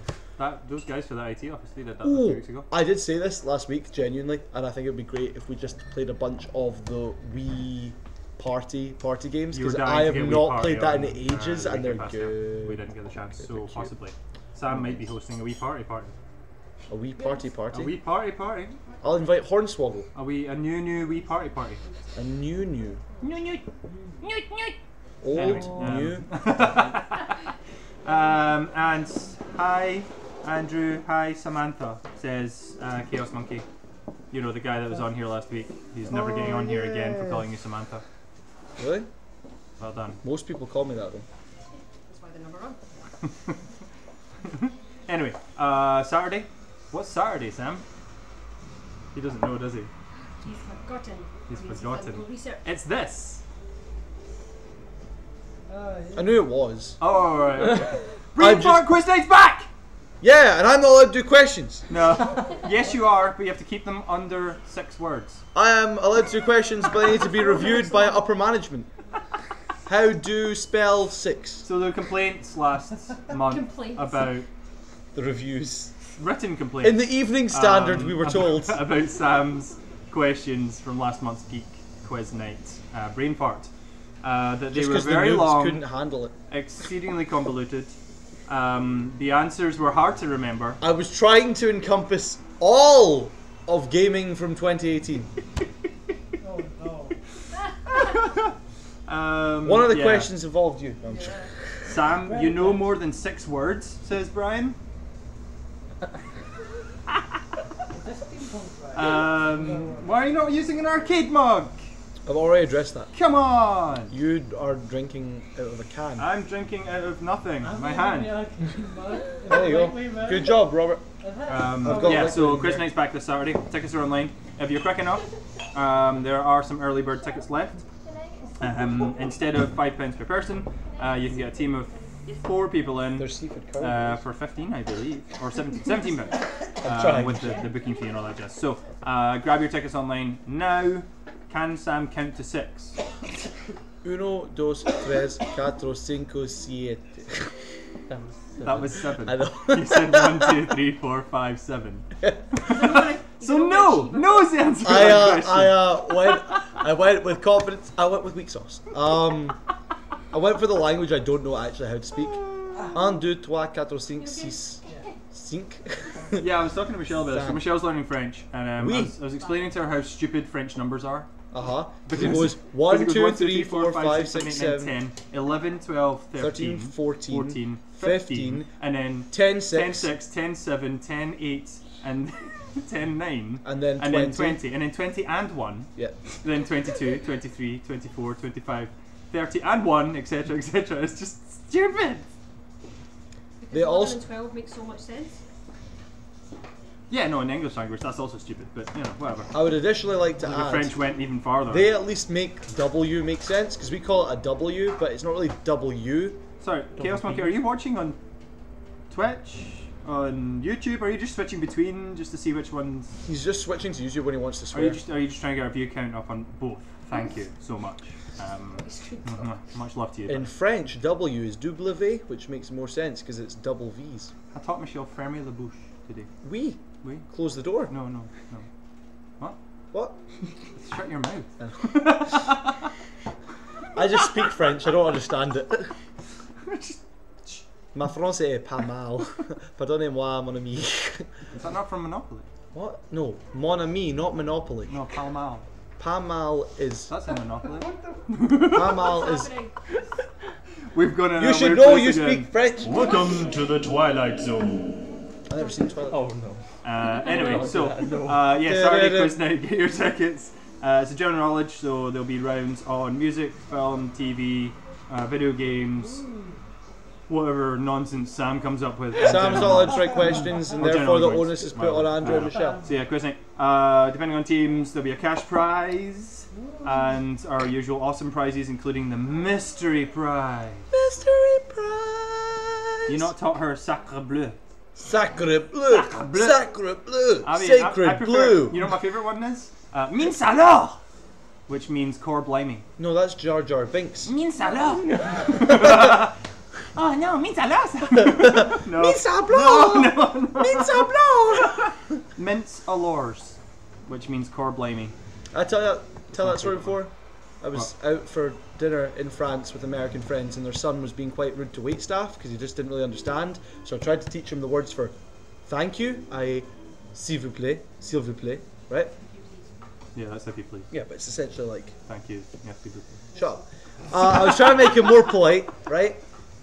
Those guys for the IT office, they did that a Ooh, few weeks ago. I did say this last week, genuinely, and I think it would be great if we just played a bunch of the Wii Party games, You were because dying I to have get Wii not Party played that in on, ages, and they're Weekend Fest, yeah. good. We didn't get the chance, so possibly. Sam might be hosting a Wii Party Party. A Wii Party A Party? Wii Party Party. I'll invite Hornswoggle. A new Wii Party Party. A new. Old, Anyway, new. And hi Andrew, hi Samantha, says Chaos Monkey. You know, the guy that was on here last week. He's never getting on here again for calling you Samantha. Really? Well done. Most people call me that though. That's why they're number one. Anyway, Saturday. What's Saturday, Sam? He doesn't know, does he? He's forgotten. He's Means forgotten. done no research. It's this. I knew it was. Oh, right. Okay. I'm Brain just- Fart Quiz Night's back! Yeah, and I'm not allowed to do questions. No. Yes, you are, but you have to keep them under 6 words. I am allowed to do questions, but they need to be reviewed by upper management. How do spell 6? So there were complaints last month Complaints. about The reviews. written complaints. In the Evening Standard, we were told. about Sam's questions from last month's Geek Quiz Night, Brain Fart. That they Just were because the very noobs long, couldn't handle it. exceedingly convoluted. The answers were hard to remember. I was trying to encompass all of gaming from 2018. One of the yeah. questions involved you. No, I'm sure. Sam, you know more than 6 words, says Brian. Why are you not using an arcade mug? I've already addressed that. Come on! You are drinking out of a can. I'm drinking out of nothing. My hand. There you go. Good job, Robert. Yeah, so Quiz Night's back this Saturday. Tickets are online. If you're quick enough, there are some early bird tickets left. Instead of £5 per person, you can get a team of 4 people in There's seafood curry. for 15, I believe, or 17 pounds trying. with the booking fee and all that jazz. So grab your tickets online now. Can Sam count to 6? 1, 2, 3, 4, 5, 7. That was 7. I know. You said 1, 2, 3, 4, 5, 7. So no is the answer to that question. I went with confidence. I went with weak sauce. I went for the language I don't know actually how to speak. 1, 2, 3, 4, 5, 6. 5. Yeah, I was talking to Michelle about this. So Michelle's learning French, and I Oui. was explaining to her how stupid French numbers are. Because it goes 1, 2, 3, 4, 5, 6, 7, 10, 11, 12, 13, 14, 15, and then 10, 10, 6, 6, 10, 7, 10, 8, and 10, 9, and then 20, and then 20 and 1, yeah. then 22, 23, 24, 25, 30 and 1, etc., etc. It's just stupid! They also 12 makes so much sense. Yeah, no, in the English language that's also stupid, but you know, whatever. I would additionally like to The add French went even farther. they at least make W make sense because we call it a W, but it's not really W. Sorry, Chaos Monkey, are you watching on Twitch, on YouTube, or are you just switching between just to see which ones? He's just switching to YouTube when he wants to Are swear. you just trying to get our view count up on both? Thank you so much. Much love to you. In French, W is W, which makes more sense because it's double V's. I taught Michelle fermer la bouche today. Oui. Oui? Close the door. No. What? What? Shut your mouth. I just speak French, I don't understand it. Ma français est pas mal. Pardonnez-moi, mon ami. Is that not from Monopoly? What? No, mon ami, not Monopoly. No, Pall Mall. Pas mal is. That's in Monopoly. Pas mal is. We've gone in You a should weird know place you again. speak French. Welcome to the Twilight Zone. I've never seen Twilight. Oh no. Anyway, so Saturday quiz night. Get your tickets. It's a general knowledge, so there'll be rounds on music, film, TV, video games, whatever nonsense Sam comes up with. Sam's not allowed to write questions, and Or therefore the general onus is put whatever. on Andrew and Michelle. So yeah, quiz night. Depending on teams, there'll be a cash prize and our usual awesome prizes, including the mystery prize. Mystery prize. You not taught her sacre bleu. Sacre bleu. Sacre bleu. Sacre bleu. I mean, Sacred I prefer, bleu. You know what my favourite one is? Mince alors! Which means core blimey. No, that's Jar Jar Binks. Mince alors! Oh no, mince alors! No. Mince à blanc. No. Mince à blanc. Mince alors, which means core blimey. I tell that story before. I was out for dinner in France with American friends, and their son was being quite rude to waitstaff because he just didn't really understand. So I tried to teach him the words for thank you, s'il vous plaît, right? Yeah, that's if you please. Yeah, but it's essentially like Thank you. Yes, people. shut up. I was trying to make it more polite, right?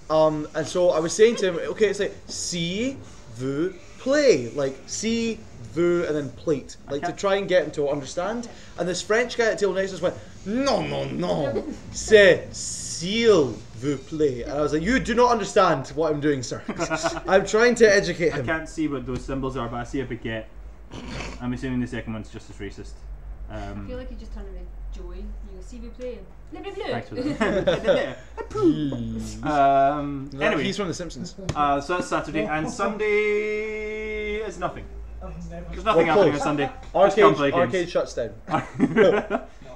And so I was saying to him, okay, it's like s'il vous plaît, like s'il vous and then plate, like to try and get him to understand. And this French guy at the table next to us went, no, c'est s'il vous plaît. And I was like, you do not understand what I'm doing, sir. I'm trying to educate I him. can't see what those symbols are, but I see a baguette. I'm assuming the second one's just as racist. I feel like you just turn around Joey and you go, see we play. Blah, blah, blah. Thanks for that. Anyway, He's from The Simpsons. so that's Saturday, and Sunday is nothing. There's nothing We're happening on closed. Sunday. Just come play games. Arcade shuts down.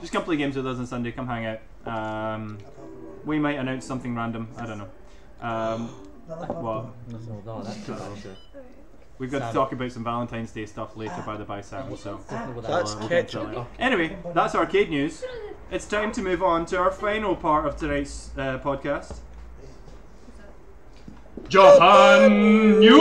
Just come play games with us on Sunday. Come hang out. We might announce something random. I don't know. What? No, that's too bullshit. We've got to talk about some Valentine's Day stuff later by the by Sam. So That's we'll get to ketchup. that. Anyway, that's arcade news. It's time to move on to our final part of tonight's podcast. Japan news.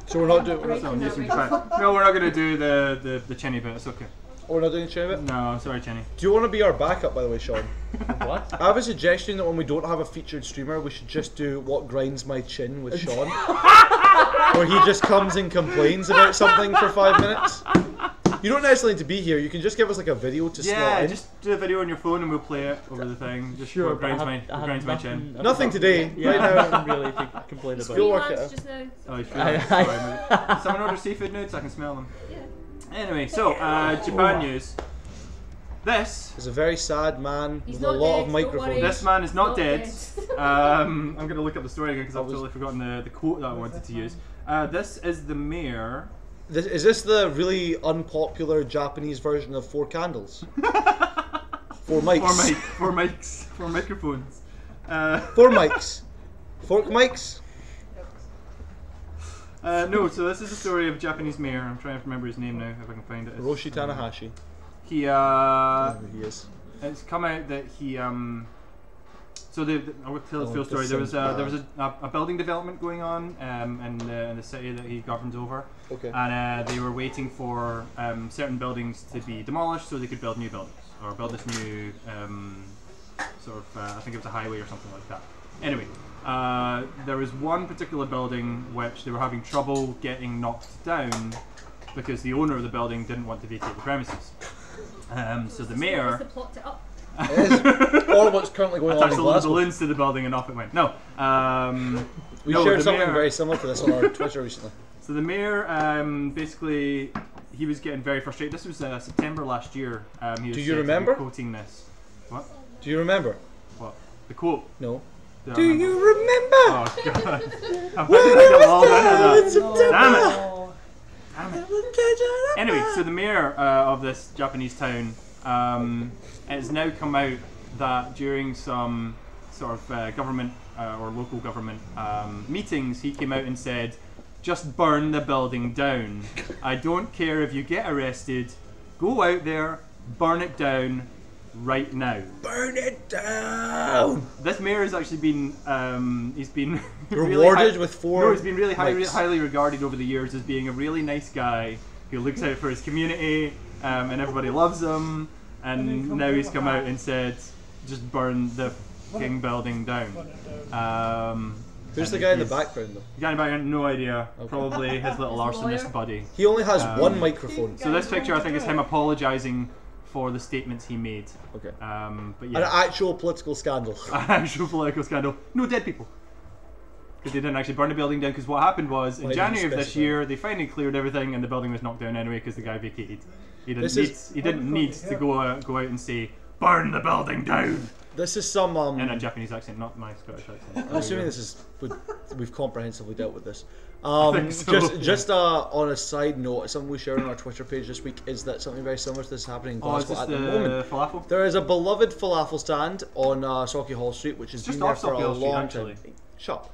So we're not doing. So, news from Japan. No, we're not going to do the Cheney bit. It's okay. We're not doing Cheney bit. No, sorry, Cheney. Do you want to be our backup, by the way, Sean? What? I have a suggestion that when we don't have a featured streamer, we should just do What Grinds My Chin with Sean. Where he just comes and complains about something for 5 minutes. You don't necessarily need to be here, you can just give us like a video to slot in. Just do a video on your phone and we'll play it over the thing. Just Sure, what but grinds my chin. Nothing today. Yeah, Right now. nothing really to complain about. You'll work it Freelance out. just now. Oh, it's I- really sorry. Did someone order seafood nudes? I can smell them. Yeah. Anyway, so Japan news. This He's a very sad man He's with a not lot dead, of don't microphones. worry. this man is not Not dead. dead. I'm going to look up the story again because I've totally forgotten the quote that I wanted to use. This is the mayor. Is this the really unpopular Japanese version of Four Candles? Four mics. Four mics. Four microphones. Four mics. Fork mics? No, so this is the story of a Japanese mayor. I'm trying to remember his name now, if I can find it. Hiroshi Tanahashi. He Whoever he is. it's come out that he so I will tell the full story. There was a building development going on in the city that he governs over, Okay. and they were waiting for certain buildings to be demolished so they could build new buildings or build this new sort of I think it was a highway or something like that. Anyway, there was one particular building which they were having trouble getting knocked down because the owner of the building didn't want to vacate the premises. So the mayor To plot it up. It is. Or what's currently going on attached in a load of Glasgow. balloons to the building and off it went. No. We no, shared the something mayor- very similar to this on our Twitter recently. So the mayor, basically, he was getting very frustrated. This was September last year. He was Do you said to be remember? quoting this? What? Do you remember? What? The quote? No. Do I Do remember? you remember? Oh god! I'm putting like a wall down in to September? that. Damn it! Anyway, so the mayor of this Japanese town has now come out that during some sort of government or local government meetings, he came out and said, "Just burn the building down. I don't care if you get arrested. Go out there, burn it down right now." Burn it down! This mayor has actually been he's been really Rewarded with four No, he's been really mics. highly regarded over the years as being a really nice guy who looks out for his community, and everybody loves him. And now he's come out and said, "Just burn the fucking building down." Who's the and guy in the he's- background though? The guy in the background, no idea. Probably his little His lawyer. arsonist buddy. He only has one microphone. So this picture, I think, is him apologising for the statements he made. Okay. But An yeah. actual political scandal. Actual political scandal. No dead people. Because they didn't actually burn the building down. Because what happened was in Why didn't you January of this specify? year, they finally cleared everything, and the building was knocked down anyway because the guy vacated. He didn't This need. is- He didn't need to go out and say burn the building down This is some in a Japanese accent, not my Scottish accent. I'm assuming this is we've comprehensively dealt with this. think so, Just on a side note, something we shared on our Twitter page this week is that something very similar to this is happening in Oh, is Glasgow this at the the moment. falafel? There is a beloved falafel stand on Sauchiehall Hall Street, which has It's just been there off for a Sauchiehall Street, long actually. time. Shut up.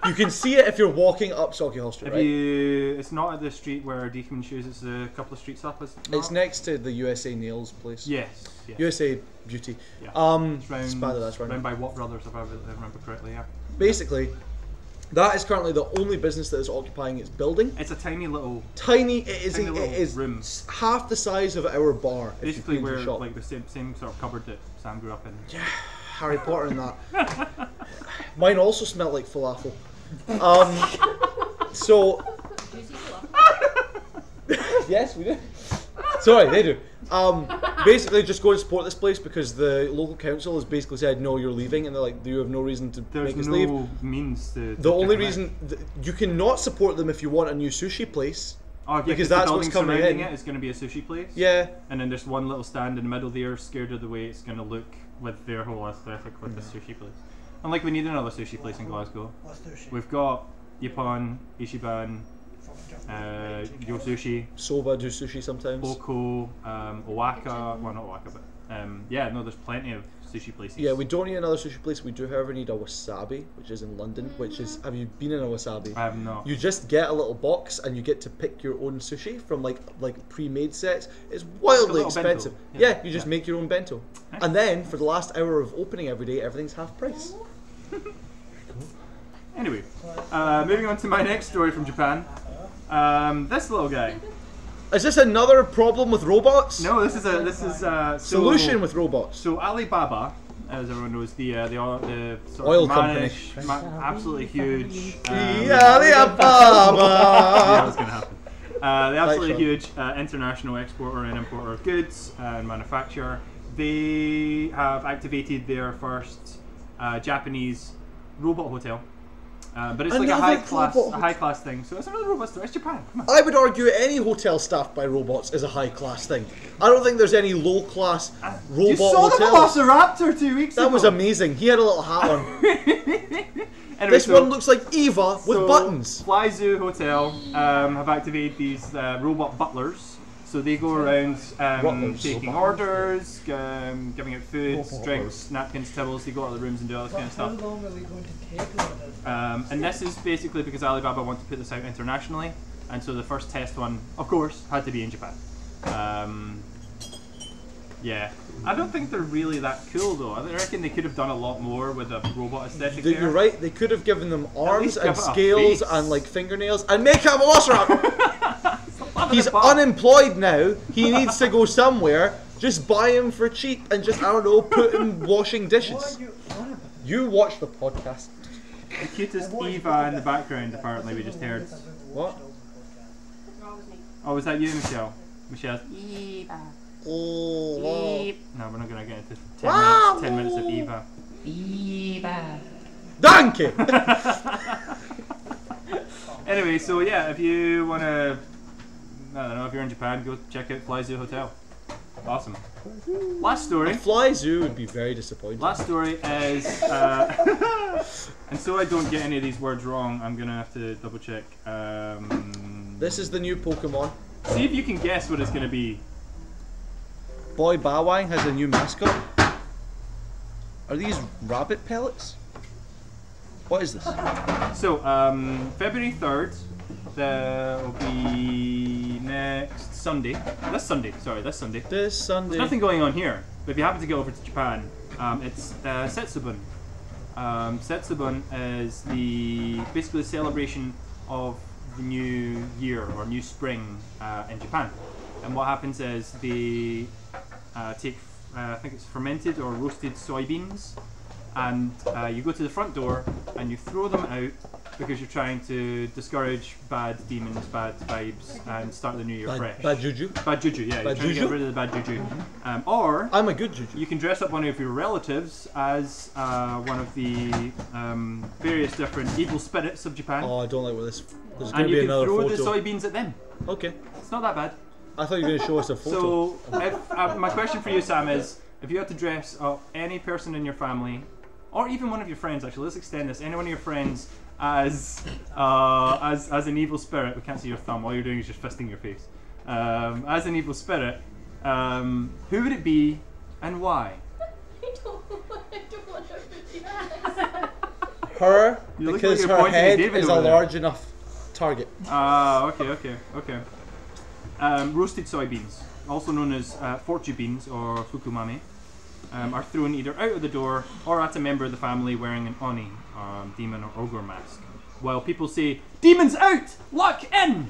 You can see it if you're walking up Sauchiehall Hall Street, If right? you, it's not at the street where Deacon Shoes. It's a couple of streets up. Is it It's not? next to the USA Nails place. Yes. Yes. USA Beauty. Yeah. It's It's that's right. round by Watt Brothers, if I remember correctly. Yeah. Basically, that is currently the only business that is occupying its building. It's a tiny little. Tiny, it is, Tiny it little is room. half the size of our bar. if you Basically, cleaned your where shop. like the same sort of cupboard that Sam grew up in. Harry Potter and that. Mine also smelled like falafel. So Juicy fluff. yes, we do. Sorry, they do. Basically, just go and support this place because the local council has basically said no, you're leaving, and they're like, you have no reason to There's make us no leave. means to. The only kick them out. reason you cannot support them if you want a new sushi place. Oh, yeah, because the that's what's building coming surrounding in. it is going to be a sushi place. Yeah, And then there's one little stand in the middle there, scared of the way it's going to look with their whole aesthetic with the sushi place. And like we need another sushi place in Glasgow. We've got Ippon, Ichiban, Yo Sushi, Soba do sushi sometimes. Oko, Owaka. Well, not Owaka, but yeah, no, there's plenty of sushi places. Yeah, we don't need another sushi place. We do, however, need a wasabi, which is in London. Which is, have you been in a wasabi? I have not. You just get a little box and you get to pick your own sushi from like pre-made sets. It's wildly little bento. expensive. Yeah. Yeah, you just Yeah. make your own bento. Nice. And then for the last hour of opening every day, everything's half price. Anyway, moving on to my next story from Japan. This little guy. Is this another problem with robots? No, this is Solution with robots. So Alibaba, as everyone knows, the sort Oil of company. absolutely huge. Alibaba. Yeah, that's gonna happen. The absolutely huge international exporter and importer of goods and manufacturer. They have activated their first Japanese robot hotel. But it's like a high class thing. So it's another robot store. It's Japan. Come on. I would argue any hotel staffed by robots is a high class thing. I don't think there's any low class robot You saw hotels. the Velociraptor 2 weeks ago. That was amazing. He had a little hat on. Anyway, This one looks like Eva with buttons. Fly Zoo Hotel have activated these robot butlers. So they go around taking orders, giving out food, drinks, napkins, towels. They go out of the rooms and do all this kind of stuff. How long are they going to take on this? And this is basically because Alibaba want to put this out internationally, and so the first test one, of course, had to be in Japan. Yeah, I don't think they're really that cool though. I reckon they could have done a lot more with a robot aesthetic. You're right. They could have given them arms least and give it a scales face. and like fingernails and make a velociraptor. He's unemployed now. He needs to go somewhere. Just buy him for cheap and just, I don't know, put him washing dishes. You watch the podcast. The cutest Eva in the background, apparently, we just heard. What? Oh, was that you, Michelle? Michelle's Eva. Oh, wow. No, we're not going to get into 10 minutes of Eva. Eva. Donkey! Anyway, so yeah, if you want to, I don't know, if you're in Japan, go check out Fly Zoo Hotel. Awesome. Last story. A fly zoo would be very disappointing. Last story is, and so I don't get any of these words wrong, I'm going to have to double check. This is the new Pokemon. See if you can guess what it's going to be. Boy Bawang has a new mascot. Are these rabbit pellets? What is this? So, February 3rd, there will be next Sunday. This Sunday. This Sunday. There's nothing going on here, but if you happen to go over to Japan, it's Setsubun. Setsubun is basically the celebration of the new year or new spring in Japan. And what happens is they take, I think it's fermented or roasted soybeans, and you go to the front door and you throw them out because you're trying to discourage bad demons, bad vibes, and start the new year fresh. Bad juju. Bad juju, yeah. You're trying to get rid of the bad juju. Or I'm a good juju. you can dress up one of your relatives as one of the various different evil spirits of Japan. Oh, I don't like what this. There's going And to you be can another throw photo. the soybeans at them. Okay. It's not that bad. I thought you were going to show us a photo. So, if, my question for you, Sam, is if you had to dress up any person in your family, or even one of your friends, actually, let's extend this, any one of your friends as an evil spirit. We can't see your thumb. All you're doing is just fisting your face. As an evil spirit, who would it be, and why? I don't want to do that. Her, You look because like you're her pointing at head David is a over there. large enough target. Okay. Roasted soybeans, also known as fortune beans or fukumame, are thrown either out of the door or at a member of the family wearing an oni, demon or ogre mask. While people say, "Demons out! Luck in!"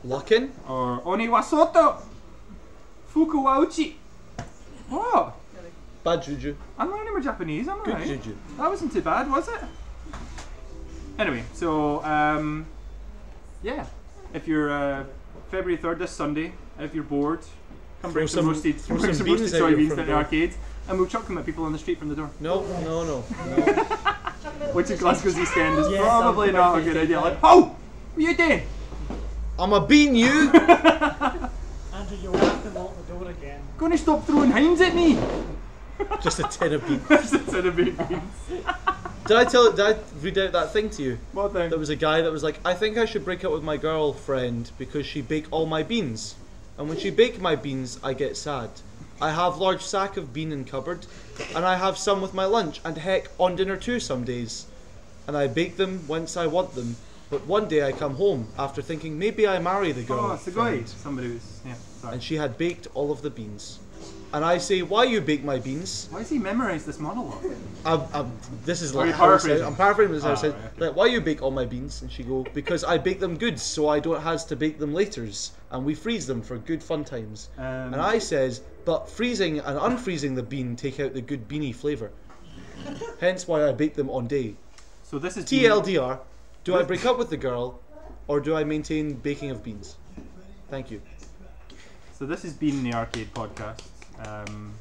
Luck in? Or "Oni wa soto! Fuku wa uchi!" What? Bad juju. I'm learning my Japanese, am I Good right? juju. That wasn't too bad, was it? Anyway, so, yeah. If you're February 3rd, this Sunday, if you're bored, come bring some roasted throw bring some some beans roasted out your soybeans front to the door. arcade, and we'll chuck them at people on the street from the door. No. Which in Glasgow's East End is probably not a good idea. Like, oh! What are you doing? I'm a bean you! Andrew, you'll have to lock the door again. Gonna stop throwing hinds at me! Just a tin of beans. That's instead of baked beans. Did I read out that thing to you? What thing? There was a guy that was like, I think I should break up with my girlfriend because she bake all my beans. And when she bake my beans, I get sad. I have large sack of bean in cupboard, and I have some with my lunch, and heck, on dinner too some days. And I bake them whence I want them, but one day I come home after thinking maybe I marry the girl. Oh, it's a guy. Somebody was, yeah, sorry. And she had baked all of the beans. and I say, "Why you bake my beans?" Why has he memorised this monologue? This is Are you like how it says- paraphrasing? I'm paraphrasing this. How it says, right, okay. like, "Why you bake all my beans?" And she go, "Because I bake them good, so I don't has to bake them laters, and we freeze them for good fun times." And I says, "But freezing and unfreezing the bean take out the good beanie flavour. Hence why I bake them on day." So this is TLDR: do I break up with the girl, or do I maintain baking of beans? Thank you. So this has been the Arcade Podcast.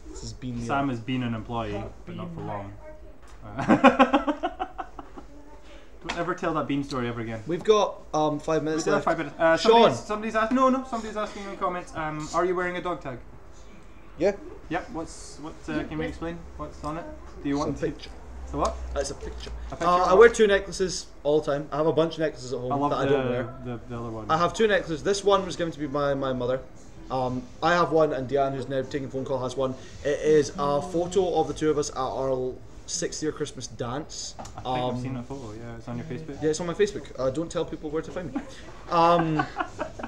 This has been Sam has been an employee, but not for long. Don't ever tell that bean story ever again. We've got 5 We minutes still have left. 5 minutes. Sean. Somebody's asking. No, somebody's asking in the comments. Are you wearing a dog tag? Yeah. Yep. Can we explain what's on it? Do you want It's a to? picture. So what? It's a picture. A picture I of wear what? 2 necklaces all the time. I have a bunch of necklaces at home I love that I don't wear. the other one. I have 2 necklaces. This one was given to me by my mother. I have one, and Diane, who's now taking a phone call, has one. It is a photo of the 2 of us at our 6th-year Christmas dance. I think I've seen a photo. Yeah, it's on your Facebook. Yeah, it's on my Facebook. Don't tell people where to find me.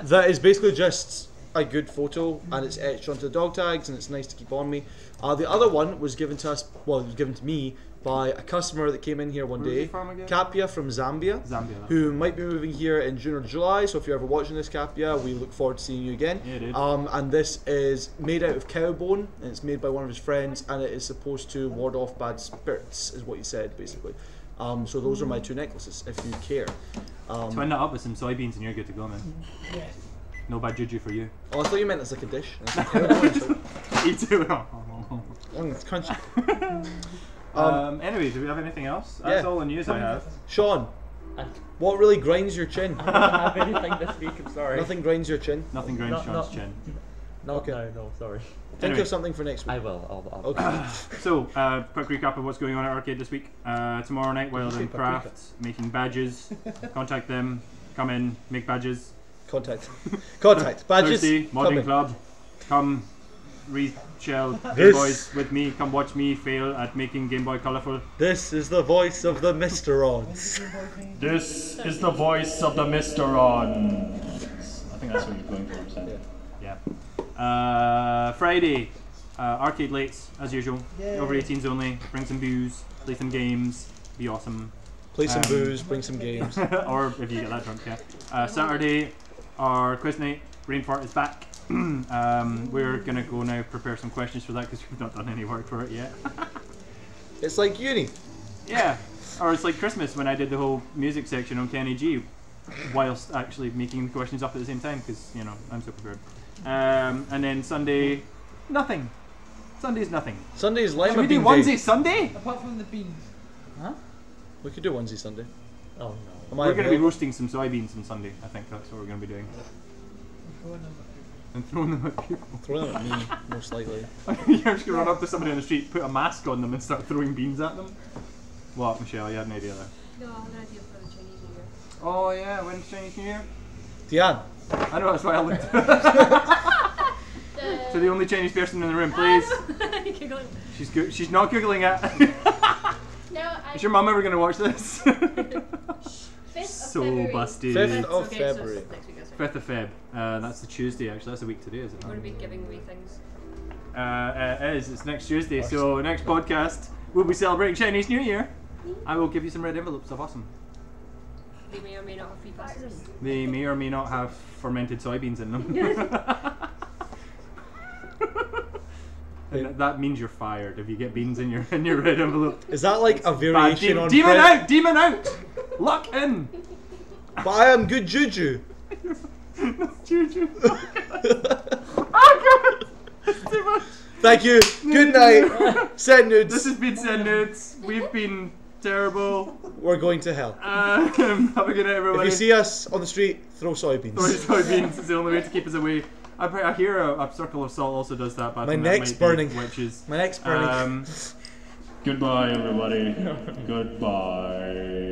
That is basically just a good photo, and it's etched onto the dog tags, and it's nice to keep on me. The other one was given to us. Well, it was given to me by a customer that came in here one Where's day. he from again? Kapia from Zambia. Zambia. That's Who might be moving here in June or July. So if you're ever watching this, Kapia, we look forward to seeing you again. Yeah, dude. And this is made out of cow bone, and it's made by one of his friends, and it is supposed to ward off bad spirits, is what he said, basically. So those are my 2 necklaces, if you care. Twin that up with some soybeans and you're good to go, man. Yeah. No bad juju for you. Oh, I thought you meant it's like a dish. And it's like cow bone. It's like, Me too. it's crunchy. Anyway, do we have anything else? Yeah. That's all the news I have. Sean, I what really grinds your chin? don't have anything this week. I'm sorry. Nothing grinds your chin. Nothing grinds Not- Sean's not- chin. No, Okay. no, sorry. Think Anyway. of something for next week. I will. I'll Okay. So, quick recap of what's going on at Arcade this week. Tomorrow night, Wild and Craft making badges. Contact them. Come in, make badges. Contact. Badges. Thursday, come Modding in. Club. Come re-shell Game This- Boys with me. Come watch me fail at making Game Boy colourful. This is the voice of the Mr-Ons. This is the voice of the Mr. On. I think that's what you're going for, Sam. Yeah. Friday, arcade lates as usual. Over 18s only. Bring some booze, play some games, be awesome. Play some booze, bring some games. Or if you get that drunk, yeah. Saturday, our quiz night. Rainfart is back. We're gonna go now prepare some questions for that because we've not done any work for it yet. It's like uni. Yeah, or it's like Christmas when I did the whole music section on Kenny G, whilst actually making the questions up at the same time because you know I'm so prepared. And then Sunday, nothing. Sunday's nothing. Sunday's lima Should we do bean onesie day. Sunday? Apart from the beans. We could do onesie Sunday. Oh no. Am I We're going to be available? roasting some soybeans on Sunday. I think that's what we're going to be doing. And throwing them at people. Throw them at me, most likely. You're just going to run up to somebody on the street, put a mask on them and start throwing beans at them? What, Michelle? You had an idea there. No, I have an idea for the Chinese New Year. Oh yeah, when's Chinese New Year? Diane, I know, that's why I looked. So the only Chinese person in the room, please. Giggling. She's she's not googling it. No, I. Is your mum ever going to watch this? 5th of So February. busted. 5th of Okay, February. So it's next week, that's right. 5th of Feb. That's the Tuesday actually. That's a week today, is it We're not? going to be giving away things. It is. It's next Tuesday. So next podcast we'll be celebrating Chinese New Year. I will give you some red envelopes of awesome. They may or may not have free passes. They may or may not have fermented soybeans in them. And that means you're fired if you get beans in your red envelope. is that like a Bad variation on demon Fred- out! Demon out! Luck in! But I am good juju. Juju. Oh god! It's too much. Thank you. Good night. Send nudes. This has been Send Nudes. We've been terrible. We're going to hell. Have a good night, If everybody. you see us on the street, throw soybeans. Soybeans is the only way to keep us away. I hear a circle of salt also does that, but I My think that neck's might be burning. witches. My neck's burning. Goodbye, everybody. Goodbye.